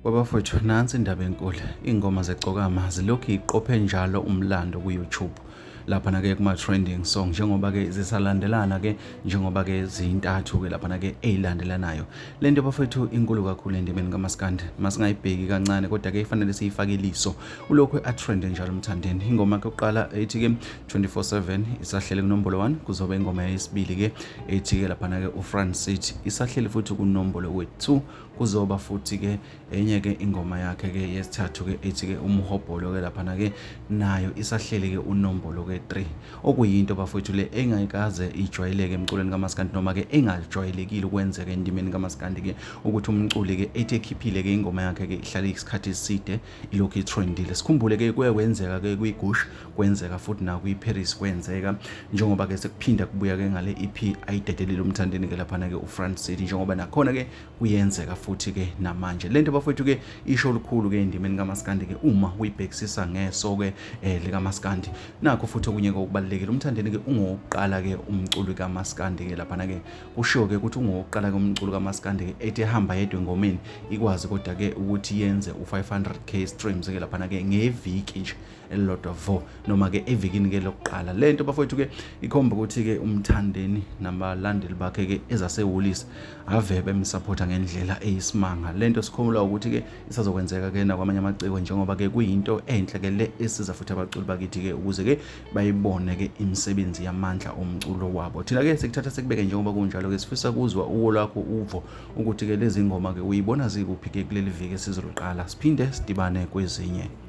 Kwabafowethu nansi indaba enkulu. Ingoma zegcokama zilokhu iqophe njalo umlando ku-YouTube. Lapha ke kuma trending song njengoba ke zisalandelana ke njengoba ke zintathu ke lapha ke ezilandelanayo. Lento bafowethu inkulu kakhulu endimeni kaMaskandi. Masingayibheki kancane kodwa ke ifanele siyifake liso. Ulokhu atrend njalo umthandeni. Ingoma yokuqala ethi ke 24/7 isahlele kunombolo 1 kuzoba ingoma yesibili ke ethi ke lapha ke uFrancid isahlele futhi kunombolo we-2 kuzoba futhi ke enye ke ingoma yakhe ke yesithathu ke ethi ke umhobholo ke lapha ke nayo isahlele ke unombolo ke 3 okuyinto bafowethu le engayikaze ijwayeleke emculweni kaMaskandi noma ke engajwayelekile ukwenzeka endimeni kaMaskandi ke ukuthi umculi ke ethi ekhiphile ke ingoma yakhe ke ihlala isikhathi eside ilokhu itrendile. Sikhumbule ke kuyakwenzeka ke kuyiGush kwenzeka futhi na kuyiParis kwenzeka njengoba ke sekuphinda kubuya ke ngale EP ayidedelile umthandeni ke lapha ke uFrancid njengoba nakhona ke kuyenzeka futhi ke namanje. Lento bafowethu ke isho olukhulu ke endimeni kaMaskandi ke uma uyibhekisisa ngeso ke likaMaskandi. Nakho futhi okunye okubalekile umthandeni ke ungokuqala ke umculi kaMaskandi ke lapha ke ushiwo ke ukuthi ungokuqala ke umculi kaMaskandi ke ethi ehamba yedwa engomeni ikwazi kodwa ke ukuthi yenze u500k streams ke lapha ke ngeviki nje elilodwa vo noma ke evikini ke lokuqala. Lento bafowethu ke ikhomba ukuthi ke umthandeni nabalandeli bakhe ke ezasewulisi avebe emsupporta ngendlela eyisimanga. Lento sikhomula ukuthi ke isazokwenzeka ke nakwamanye amaciko njengoba ke kuyinto enhle ke le esiza futhi abaculi bakithi ke ukuze ke bayibone ke imisebenzi yamandla omculo wabo. Thina ke sikuthatha sekubeke njengoba kunjalo ke sifisa kuzwa uwo lwakho uvo ukuthi ke lezi ngoma ke uyibona zikuphi ke kuleli viki esizoliqala siphinde sidibane kwezinye.